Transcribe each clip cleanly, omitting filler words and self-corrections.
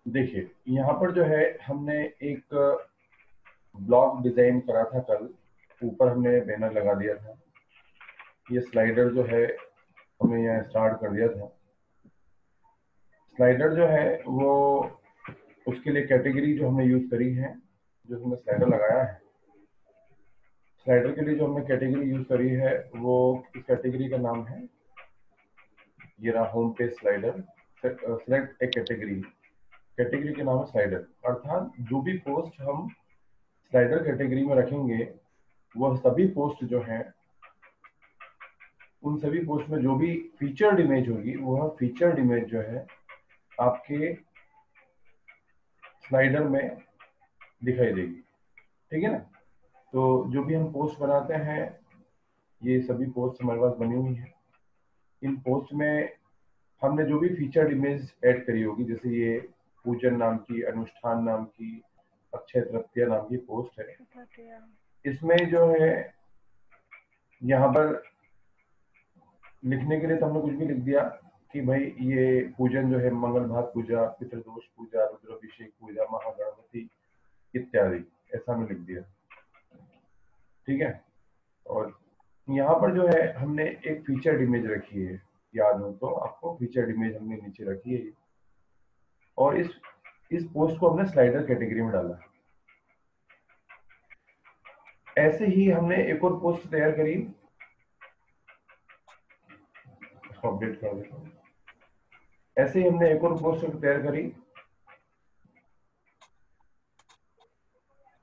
देखिए यहाँ पर जो है हमने एक ब्लॉग डिजाइन करा था कल, ऊपर हमने बैनर लगा दिया था। ये स्लाइडर जो है हमने यहाँ स्टार्ट कर दिया था। स्लाइडर जो है वो, उसके लिए कैटेगरी जो हमने यूज करी है, जो हमने स्लाइडर लगाया है, स्लाइडर के लिए जो हमने कैटेगरी यूज करी है वो, इस कैटेगरी का नाम है, ये रहा home page slider. Select A category, category के नाम है स्लाइडर। अर्थात जो भी पोस्ट हम स्लाइडर कैटेगरी में रखेंगे, वह सभी पोस्ट जो हैं, उन सभी पोस्ट में जो भी फीचर्ड इमेज होगी, वह फीचर्ड इमेज जो है आपके स्लाइडर में दिखाई देगी। ठीक है ना। तो जो भी हम पोस्ट बनाते हैं, ये सभी पोस्ट हमारे पास बनी हुई है। इन पोस्ट में हमने जो भी फीचर्ड इमेज ऐड करी होगी, जैसे ये पूजन नाम की, अनुष्ठान नाम की, अक्षय तृतीया नाम की पोस्ट है, इसमें जो है यहाँ पर लिखने के लिए तो हमने कुछ भी लिख दिया कि भाई ये पूजन जो है मंगल भात पूजा, पितृदोष पूजा, रुद्राभिषेक पूजा, महागणपति इत्यादि, ऐसा हमने लिख दिया। ठीक है। और यहाँ पर जो है हमने एक फीचर्ड इमेज रखी है, याद हो तो आपको, फीचर्ड इमेज हमने नीचे रखी है। और इस पोस्ट को हमने स्लाइडर कैटेगरी में डाला। ऐसे ही हमने एक और पोस्ट तैयार करी, इसको अपडेट कर देता हूँ। ऐसे ही हमने एक और पोस्ट तैयार करी,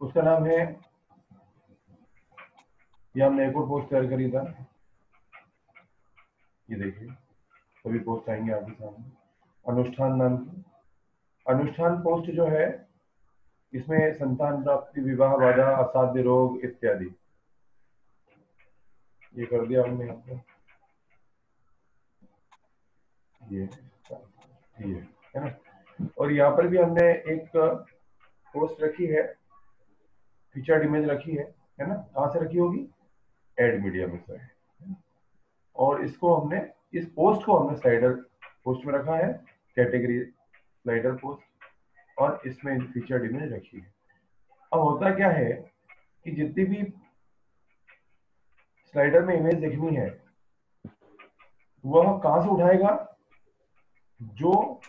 उसका नाम है, ये हमने एक और पोस्ट तैयार करी था, ये देखिए सभी पोस्ट आएंगे आपके सामने, अनुष्ठान नाम की। अनुष्ठान पोस्ट जो है, इसमें संतान प्राप्ति, विवाह बाधा, असाध्य रोग इत्यादि, ये कर दिया हमने यहाँ पे, ये है ना। और यहाँ पर भी हमने एक पोस्ट रखी है, फीचर्ड इमेज रखी है ना। कहाँ से रखी होगी? एड मीडिया में से। और इसको हमने, इस पोस्ट को हमने स्लाइडर पोस्ट में रखा है, कैटेगरी स्लाइडर पोस्ट, और इसमें फीचर्ड इमेज रखी है। अब होता क्या है कि जितनी भी स्लाइडर में इमेज देखनी है, वह कहां से उठाएगा? जो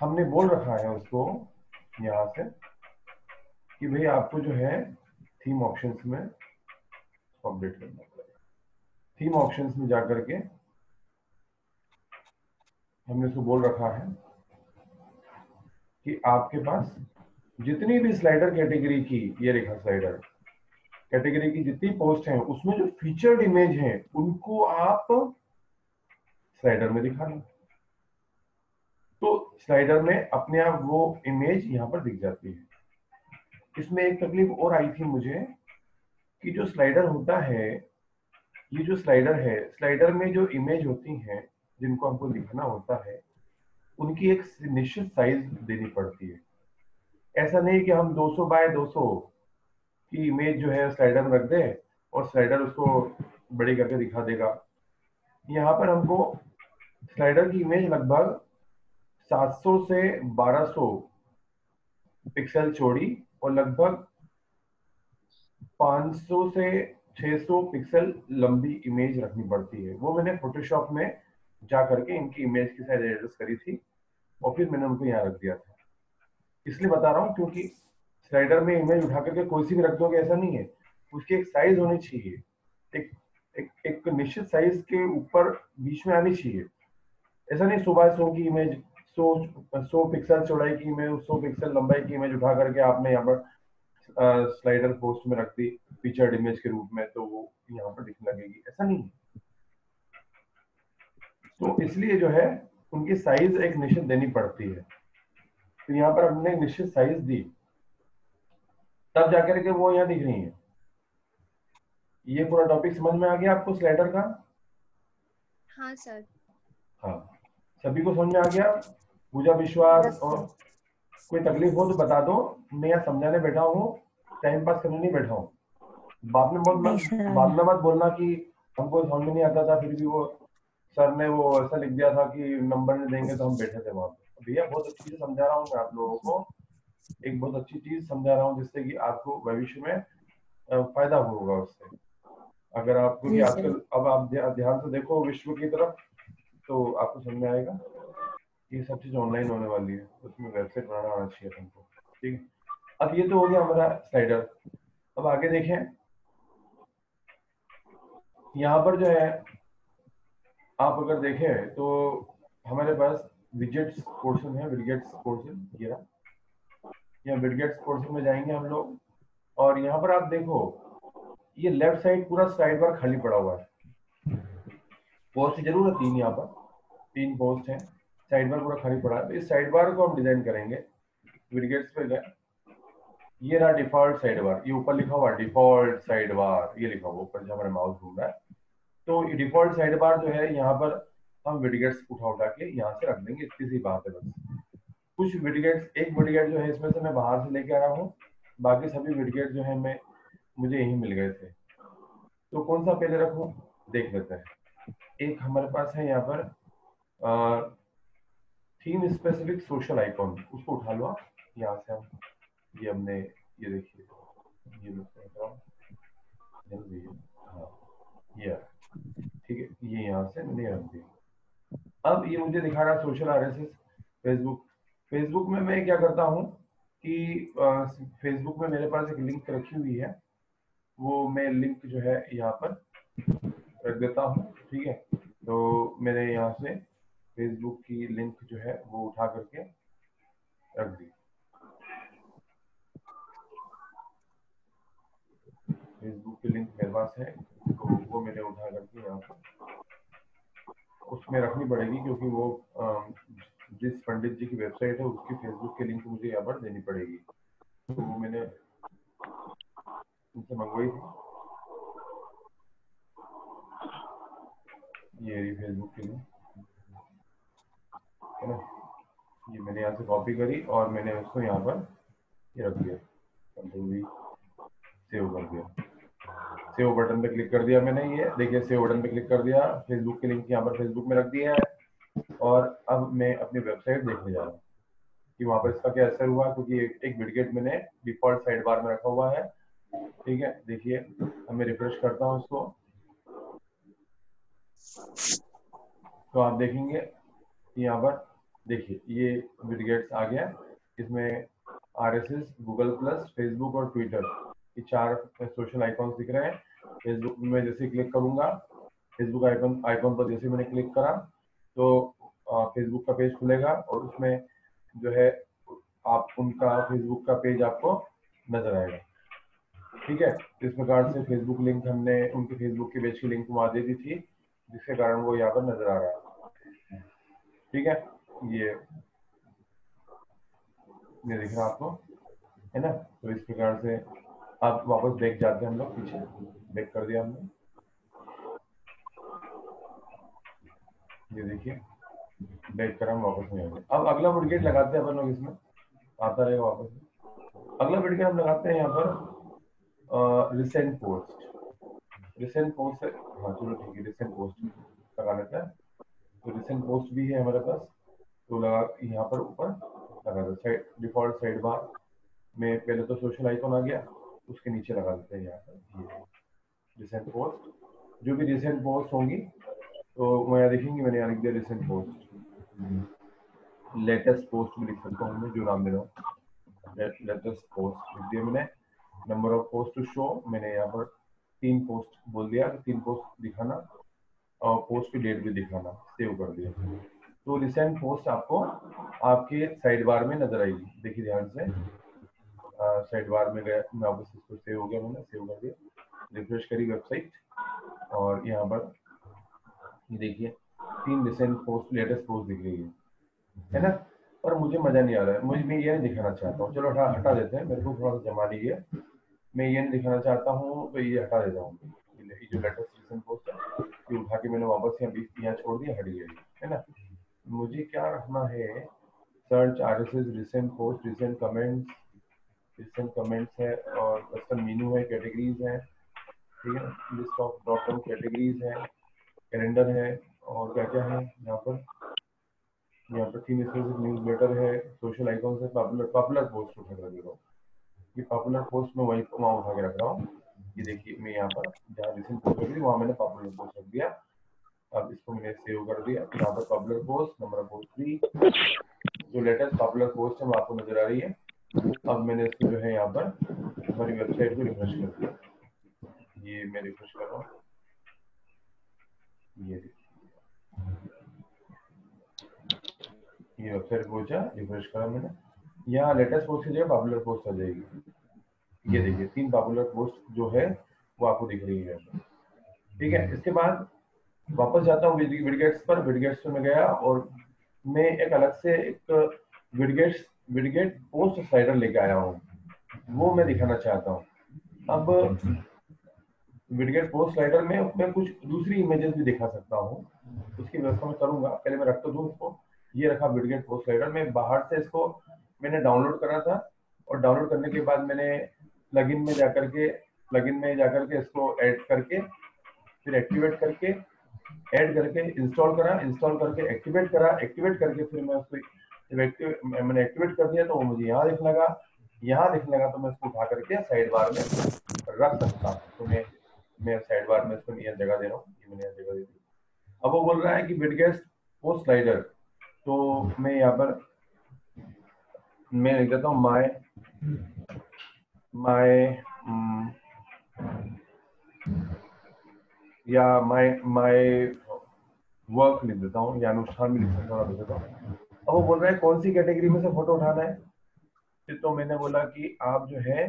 हमने बोल रखा है उसको यहां से कि भाई आपको जो है थीम ऑप्शंस में अपडेट करना पड़ेगा। थीम ऑप्शंस में जाकर के हमने इसको बोल रखा है कि आपके पास जितनी भी स्लाइडर कैटेगरी की, ये रेखा स्लाइडर कैटेगरी की जितनी पोस्ट हैं, उसमें जो फीचर्ड इमेज हैं, उनको आप स्लाइडर में दिखाना। तो स्लाइडर में अपने आप वो इमेज यहाँ पर दिख जाती है। इसमें एक तकलीफ और आई थी मुझे कि जो स्लाइडर होता है, ये जो स्लाइडर है, स्लाइडर में जो इमेज होती हैं जिनको हमको दिखाना होता है, उनकी एक निश्चित साइज देनी पड़ती है। ऐसा नहीं कि हम 200 बाय 200 की इमेज जो है स्लाइडर में रख दें और स्लाइडर उसको बड़ी करके दिखा देगा। यहाँ पर हमको स्लाइडर की इमेज लगभग 700 से 1200 पिक्सल चौड़ी और लगभग 500 से 600 पिक्सल लंबी इमेज रखनी पड़ती है। वो मैंने फोटोशॉप में जा करके इनकी इमेज की साइज एडजस्ट करी थी और फिर मैंने उनको यहाँ रख दिया था। इसलिए बता रहा हूँ क्योंकि स्लाइडर में इमेज उठा करके कोई सी भी रख दोगे, ऐसा नहीं है। उसकी एक साइज होनी चाहिए, एक एक निश्चित साइज के ऊपर बीच में आनी चाहिए। ऐसा नहीं 100 बाय 100 की इमेज, 100 पिक्सल चौड़ाई की इमेज, 100 पिक्सल लंबाई की इमेज उठा करके आपने यहाँ पर स्लाइडर पोस्ट में रख दी फीचर्ड इमेज के रूप में, तो वो यहाँ पर दिखने लगेगी, ऐसा नहीं है। तो इसलिए जो है उनकी साइज एक निश्चित देनी पड़ती है। तो यहाँ पर हमने निश्चित साइज दी, तब जाकर के वो यहाँ दिख रही है। ये पूरा टॉपिक समझ में आ गया आपको स्लाइडर का? हाँ सर। हाँ, सभी को समझ में आ गया? पूजा विश्वास यस और सर। कोई तकलीफ हो तो बता दो, मैं यहाँ समझाने बैठा हूँ, टाइम पास करने नहीं बैठा हूँ। बाद में नहीं बहुत सर, आ बाद गया। में मत बोलना कि हमको समझ में नहीं आता था, फिर भी वो सर ने वो ऐसा लिख दिया था कि नंबर नहीं देंगे, तो हम बैठे थे वहां पे। भैया बहुत अच्छी चीज समझा रहा हूँ मैं आप लोगों को, एक बहुत अच्छी चीज समझा रहा हूँ जिससे कि आपको भविष्य में फायदा होगा उससे। अगर आप, क्योंकि जी सर। आजकल अब आप ध्यान से देखो विश्व की तरफ, तो आपको समझ में आएगा ये सब चीज ऑनलाइन होने वाली है, उसमें वेबसाइट बनाना आना चाहिए तुमको। ठीक है, अब ये तो हो गया हमारा स्लाइडर। अब आगे देखें, यहाँ पर जो है आप अगर देखें तो हमारे पास विजेट्स पोर्शन है, विडगेट्स पोर्शन ये रहा। यहाँ विडगेट्स पोर्शन में जाएंगे हम लोग, और यहाँ पर आप देखो ये लेफ्ट साइड पूरा साइड बार खाली पड़ा हुआ है। पोस्ट जरूर है तीन, यहाँ पर तीन पोस्ट हैं, साइड बार पूरा खाली पड़ा है। तो इस साइड बार को हम डिजाइन करेंगे। विडगेट्स पे गए, ये रहा डिफॉल्ट साइड बार, ये ऊपर लिखा हुआ डिफॉल्ट साइड बार, ये लिखा हुआ ऊपर जहाँ हमारा माउस घूम रहा है। तो डिफॉल्ट साइड बार जो है यहाँ पर हम विडगेट्स उठा उठा के यहाँ से रख देंगे, इतनी सी बात है बस। कुछ विडगेट्स, एक विडगेट जो है इसमें से मैं बाहर से लेके आ रहा हूँ, बाकी सभी विडगेट जो है मैं मुझे यही मिल गए थे। तो कौन सा पहले रखूं, देख लेते हैं। एक हमारे पास है यहाँ पर थीम स्पेसिफिक सोशल आइकॉन, उसको उठा लो आप यहाँ से। हम ये हमने, ये देखिए, ये मैं देख रहा हूँ जल्दी, हाँ ये, ठीक है, ये यहाँ से मैंने रख दिया। अब ये मुझे दिखा रहा है सोशल आरएसएस फेसबुक। फेसबुक में मैं क्या करता हूँ कि फेसबुक में मेरे पास एक लिंक रखी हुई है, वो मैं लिंक जो है यहाँ पर रख देता हूँ। ठीक है, तो मैंने यहाँ से फेसबुक की लिंक जो है वो उठा करके रख दी। फेसबुक की लिंक मेरे पास है, तो वो मैंने उठा करके यहाँ पर उसमें रखनी पड़ेगी, क्योंकि वो जिस पंडित जी की वेबसाइट है उसकी फेसबुक की लिंक मुझे यहाँ पर देनी पड़ेगी। तो वो मैंने उनसे मंगवाई थी, ये रही फेसबुक की लिंक, है ना। ये मैंने यहाँ से कॉपी करी और मैंने उसको यहाँ पर ये रख दिया, कंट्रोल वी, सेव कर दिया। सेव बटन पे क्लिक कर दिया मैंने, ये देखिए सेव बटन पे क्लिक कर दिया, फेसबुक की लिंक यहाँ पर फेसबुक में रख दिया है। और अब मैं अपनी वेबसाइट देखने जा रहा हूँ कि वहाँ पर इसका क्या असर हुआ, क्योंकि एक विडगेट मैंने डिफॉल्ट साइड बार में रखा हुआ है। ठीक है, देखिए अब मैं रिफ्रेश करता हूँ इसको, तो आप देखेंगे यहाँ पर, देखिए ये विडगेट्स आ गया। इसमें आरएसएस, गूगल प्लस, फेसबुक और ट्विटर, ये चार सोशल आइकॉन्स दिख रहे हैं। फेसबुक में जैसे क्लिक करूंगा, फेसबुक आइकॉन आइकॉन पर जैसे मैंने क्लिक करा, तो फेसबुक का पेज खुलेगा और उसमें जो है आप उनका फेसबुक का पेज आपको नजर आएगा। ठीक है, तो इस प्रकार से फेसबुक लिंक हमने उनके फेसबुक के पेज की लिंक वहां दे दी थी, जिसके कारण वो यहाँ पर नजर आ रहा है। ठीक है, ये ये दिख रहा है आपको, है ना। तो इस प्रकार से आप वापस बैक जाते हैं, हम लोग पीछे बैक कर दिया हमने, ये देखिए बैक कर हम वापस नहीं आएंगे। अब अगला विडगेट लगाते हैं अपन लोग, इसमें आता रहेगा वापस। अगला विडगेट हम लगाते हैं यहाँ पर रिसेंट पोस्ट। रिसेंट पोस्ट, हाँ चलो ठीक है, रिसेंट पोस्ट लगा लेते हैं। तो रिसेंट पोस्ट भी है हमारे पास, तो लगा यहाँ पर ऊपर लगा दो, साइड डिफॉल्ट साइड बार में पहले तो सोशल आइकॉन आ गया, उसके नीचे लगा देते हैं यहाँ पर ये रिसेंट पोस्ट। जो भी रिसेंट पोस्ट होंगी तो मैं यहाँ देखेंगे, मैंने यहाँ लिख दिया रिसेंट पोस्ट, लेटेस्ट पोस्ट भी लिख सकता हूँ मैं, जो नाम दे रहा हूँ, लेटेस्ट पोस्ट लिख दिया मैंने। Number of post to show, मैंने यहाँ पर 3 पोस्ट बोल दिया, 3 पोस्ट दिखाना, और पोस्ट की डेट भी दिखाना, सेव कर दिया। तो रिसेंट पोस्ट आपको आपके साइड बार में नजर आएगी, देखिए ध्यान से। साइड बार में गया मैं, वापस इसको सेव हो गया, मैंने सेव कर दिया, रिफ्रेश करी वेबसाइट, और यहाँ पर ये देखिए 3 रिसेंट पोस्ट, लेटेस्ट पोस्ट दिख रही है ना। पर मुझे मजा नहीं आ रहा है, मुझे, मैं ये नहीं दिखाना चाहता हूँ। चलो हटा हटा देते हैं, मेरे को थोड़ा सा जमा लीजिए। मैं ये नहीं दिखाना चाहता हूँ, तो ये हटा देता हूँ। ये जो लेटेस्ट रिसेंट पोस्ट है, ये उठा के मैंने वापस यहाँ बीच यहाँ छोड़ दिया, हट गया ये, है ना। मुझे क्या रखना है, search RSS recent post, recent comments, recent comments है, और कस्टम मेनू है, कैटेगरीज है, ठीक है, list of drop down categories है, कैलेंडर है, और क्या क्या है यहाँ पर, यहाँ पर थीम स्पेसिफिक न्यूज लेटर है, सोशल आइकॉन से पॉपुलर पोस्ट उठा कर दे रहा हूँ। ये पॉपुलर पोस्ट में वहीं वहाँ उठा के रख रहा हूँ। ये देखिए मैं यहाँ पर जहाँ रिसेंट पोस्ट रखी थी वहाँ मैंने पॉपुलर पोस्ट रख दिया। अब इसको मैंने सेव कर दिया। यहाँ पर पॉपुलर पोस्ट नंबर पोस्ट 3 जो लेटेस्ट पॉपुलर पोस्ट है वो आपको नजर आ रही है। अब मैंने इसको जो है यहाँ पर हमारी वेबसाइट को रिफ्रेश कर दिया। ये मैं रिफ्रेश कर रहा हूँ। ये वेबसाइट पहुंचा, रिफ्रेश करा मैंने। यहाँ लेटेस्ट पोस्ट की जगह पॉपुलर पोस्ट आ जाएगी। ये देखिए 3 पॉपुलर पोस्ट जो है वो आपको दिख रही है। ठीक है, इसके बाद वापस जाता हूँ विडगेट्स पर। विडगेट्स में गया और मैं एक अलग से एक विडगेट पोस्ट स्लाइडर लेके आया हूँ, वो मैं दिखाना चाहता हूँ। अब विडगेट पोस्ट स्लाइडर में मैं कुछ दूसरी इमेजेस भी दिखा सकता हूँ, उसकी व्यवस्था मैं करूंगा। पहले मैं रख तो दूँ इसको। ये रखा विडगेट पोस्ट स्लाइडर। मैं बाहर से इसको मैंने डाउनलोड करा था और डाउनलोड करने के बाद मैंने प्लगइन में जाकर के इसको ऐड करके फिर एक्टिवेट करके ऐड करके इंस्टॉल करके एक्टिवेट करके फिर मैं उसको मैंने एक्टिवेट कर दिया तो वो मुझे यहाँ दिखने लगा तो मैं उसको उठा करके साइड बार में रख सकता हूँ। तो मैं साइड बार में इसको यहाँ जगह दे रहा हूँ। ये मैंने यहाँ जगह दे दी। अब वो बोल रहा है कि विडगेट पोस्ट स्लाइडर, तो मैं यहाँ पर मैं लिख देता हूँ माय वर्क लिख देता हूँ या अनुष्ठान भी लिख देता हूँ। अब वो बोल रहा है कौन सी कैटेगरी में से फोटो उठाना है। तो मैंने बोला कि आप जो है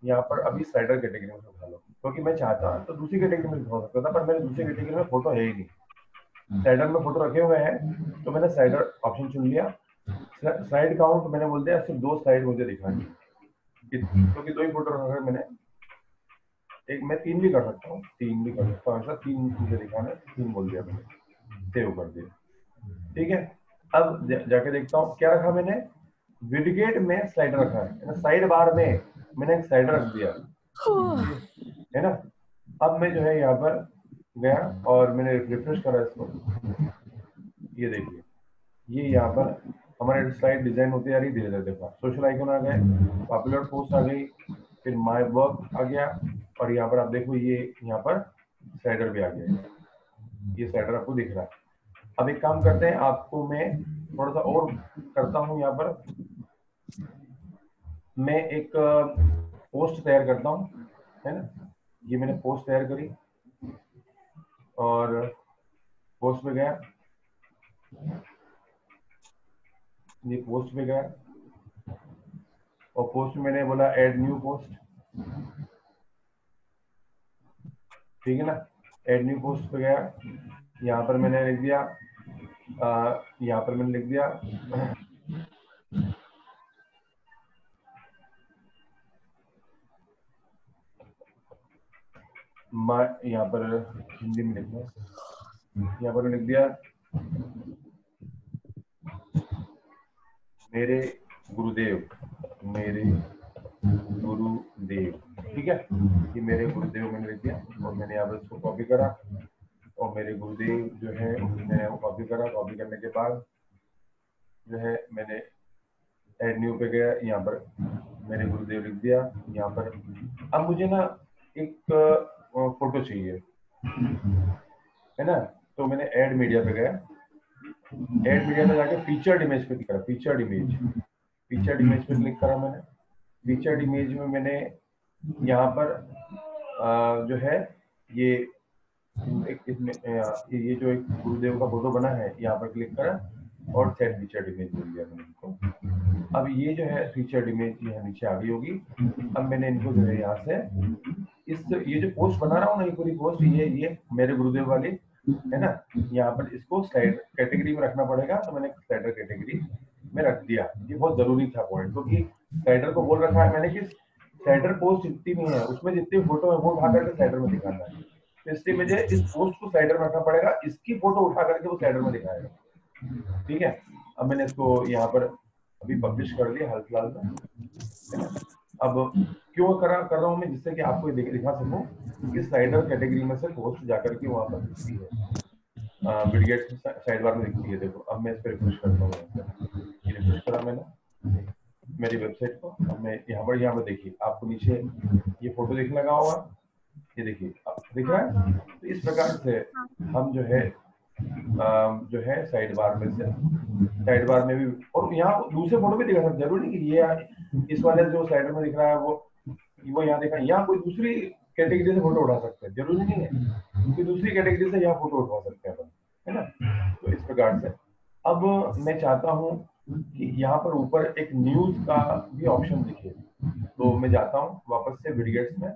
यहाँ पर अभी स्लाइडर कैटेगरी में से उठा लो, क्योंकि मैं चाहता तो दूसरी कैटेगरी में उठा सकता था, पर मेरे दूसरी कैटेगरी में फोटो है ही नहीं। स्लाइडर में फोटो रखे हुए हैं तो मैंने स्लाइडर ऑप्शन चुन लिया। स्लाइड काउंट मैंने बोल दिया सिर्फ 2 स्लाइड मुझे दिखानी, क्योंकि 2 ही फोटो रखे मैंने। एक मैं 3 भी कर सकता हूँ, 3 भी कर सकता हूँ, ऐसा 3 मुझे दिखाना है, 3 बोल दिया मैंने, सेव कर दिया। ठीक है, अब जाके देखता हूँ क्या रखा मैंने। विडगेट में स्लाइडर रखा है ना, साइड बार में मैंने एक स्लाइडर रख दिया है ना। अब मैं जो है यहाँ पर गया और मैंने रिफ्रेश करा इसको। ये देखिए ये यहाँ पर हमारे स्लाइड डिजाइन होती आ रही धीरे धीरे। देखा सोशल आइकन आ गए, पॉपुलर पोस्ट आ गई, फिर माय वर्क आ गया और यहाँ पर आप देखो ये यहाँ पर स्लाइडर भी आ गया। ये स्लाइडर आपको दिख रहा है। अब एक काम करते हैं, आपको मैं थोड़ा सा और करता हूँ। यहाँ पर मैं एक पोस्ट तैयार करता हूँ, है ना। ये मैंने पोस्ट तैयार करी और पोस्ट पे गया, ये पोस्ट पे गया और पोस्ट में मैंने बोला ऐड न्यू पोस्ट। ठीक है ना, ऐड न्यू पोस्ट पे गया। यहाँ पर मैंने लिख दिया यहाँ पर मैंने लिख दिया यहाँ पर हिंदी में लिखना, यहाँ पर लिख दिया मेरे गुरुदेव। ठीक है, कि मेरे गुरुदेव मैंने लिख दिया और मैंने यहाँ पर इसको कॉपी करा और मेरे गुरुदेव जो है मैंने वो कॉपी करा। कॉपी करने के बाद जो है मैंने ऐड न्यू पे गया, यहाँ पर मेरे गुरुदेव लिख दिया यहाँ पर। अब मुझे ना एक फोटो चाहिए, है ना, तो मैंने ऐड मीडिया पे गया। ऐड मीडिया में जाके फीचर्ड इमेज पे क्लिक करा। फीचर्ड इमेज पे क्लिक करा मैंने। फीचर्ड इमेज में मैंने यहाँ पर जो है ये इसमें ये जो एक गुरुदेव का फोटो बना है यहाँ पर क्लिक करा और सेट फीचर्ड इमेज बोल दिया मैंने इनको। अब ये जो है फीचर्ड इमेज यहाँ नीचे आ गई होगी। अब मैंने इनको जो है यहाँ से ये जो पोस्ट बना रहा हूँ ना, ये पूरी पोस्ट ये मेरे गुरुदेव वाली है ना, यहाँ पर इसको स्लाइड कैटेगरी में रखना पड़ेगा। तो मैंने स्लाइडर कैटेगरी में रख दिया। ये बहुत जरूरी था पॉइंट, क्योंकि स्लाइडर को बोल रखा है मैंने कि स्लाइडर पोस्ट जितनी भी है उसमें जितनी फोटो है वो उठा करके स्लाइडर में दिखाना है। तो इसलिए मुझे इस पोस्ट को स्लाइडर में रखना पड़ेगा, इसकी फोटो उठा करके वो स्लाइडर में दिखाएगा। ठीक है, अब मैंने इसको यहाँ पर अभी पब्लिश कर दिया हाल फिलहाल में, है ना। अब क्यों कर रहा हूँ मैं, जिससे कि आपको दिखा सकूं कि स्लाइडर कैटेगरी में से पोस्ट जाकर के वहां पर दिखती है। विडगेट साइड बार में दिखती है। देखो अब मैं इस पर रिफ्रेश करता हूँ, रिफ्रेश करा मैंने मेरी वेबसाइट को। अब मैं यहाँ पर देखिए आपको नीचे ये फोटो दिखने लगा होगा, ये देखिए दिख रहा हाँ है। सर। तो इस प्रकार से हाँ हम जो है साइड बार में से साइड बार में भी, और यहाँ दूसरे फोटो भी दिखा सकते, जरूरी नहीं कि ये इस वाले जो स्लाइडर में दिख रहा है वो यहाँ देखा, यहाँ कोई दूसरी कैटेगरी से फोटो उठा सकते हैं, जरूरी नहीं है कोई दूसरी कैटेगरी से यहाँ फोटो उठा सकते हैं अपन, है ना। तो इस प्रकार से अब मैं चाहता हूँ कि यहाँ पर ऊपर एक न्यूज का भी ऑप्शन दिखे, तो मैं जाता हूँ वापस से विडगेट्स में,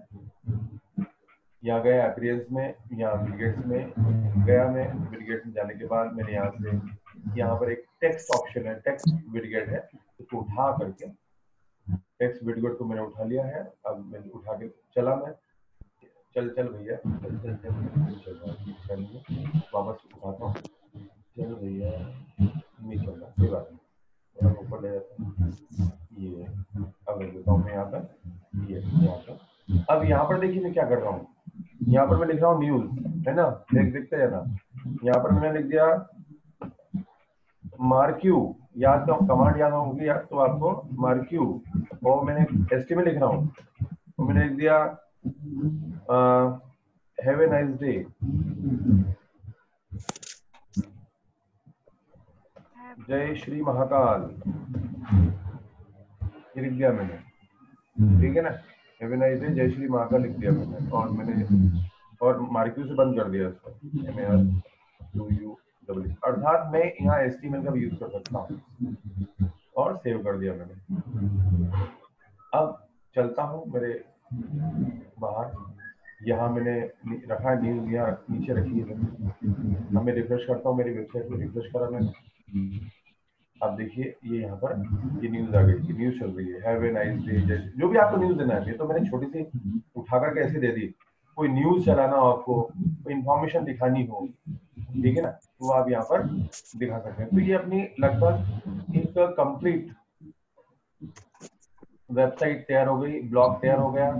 यहाँ गया अपीयरेंस में, यहाँ विडगेट्स में गया। मैं विडगेट्स में जाने के बाद मैंने यहाँ से यहाँ पर एक टेक्स्ट ऑप्शन है, टेक्स्ट विडगेट है, उसको उठा करके टेक्स्ट विडगेट को मैंने उठा लिया है। अब मैंने उठा के चला, मैं चल भैया चल रहा है, वापस उठाता हूँ, चल भैया नहीं चल रहा, कोई बात नहीं, थोड़ा ऊपर ले जाता हूँ। ये अब रख देता हूँ मैं यहाँ पर, ये यहाँ पर। अब यहाँ पर देखिए मैं क्या कर रहा हूँ, यहाँ पर मैं लिख रहा हूँ न्यूज, है ना, देखते हैं ना। यहाँ पर मैंने लिख दिया मार्क्यू, याद तो कमांड याद होगी याद तो आपको, मार्क्यू, और मैंने एसटी में लिख रहा हूँ, तो मैंने लिख दिया हैव ए नाइस डे, जय श्री महाकाल, ये लिख दिया मैंने, ठीक है ना, हैव ए नाइस डे जय श्री महाकाल लिख दिया मैंने, और मार्क्यू से बंद कर दिया इसको, अर्थात मैं यहाँ एचटीएमएल का भी यूज कर सकता हूँ, और सेव कर दिया मैंने। अब चलता हूँ मेरे बाहर, यहाँ मैंने रखा न्यूज, यहाँ नीचे रखी है, अब मैं रिफ्रेश करता हूँ, मेरी वेबसाइट को रिफ्रेश करा मैंने। अब देखिए ये यहाँ पर ये न्यूज आ गई, ये न्यूज चल रही है, हैव ए नाइस डे, जो भी आपको न्यूज देना है। ये तो मैंने छोटी सी उठा कर कैसे दे दी, कोई न्यूज चलाना हो आपको, कोई इंफॉर्मेशन दिखानी हो, ठीक है ना, तो आप यहाँ पर दिखा सकते हैं। तो ये अपनी लगभग एक कंप्लीट वेबसाइट तैयार हो गई, ब्लॉग तैयार हो गया,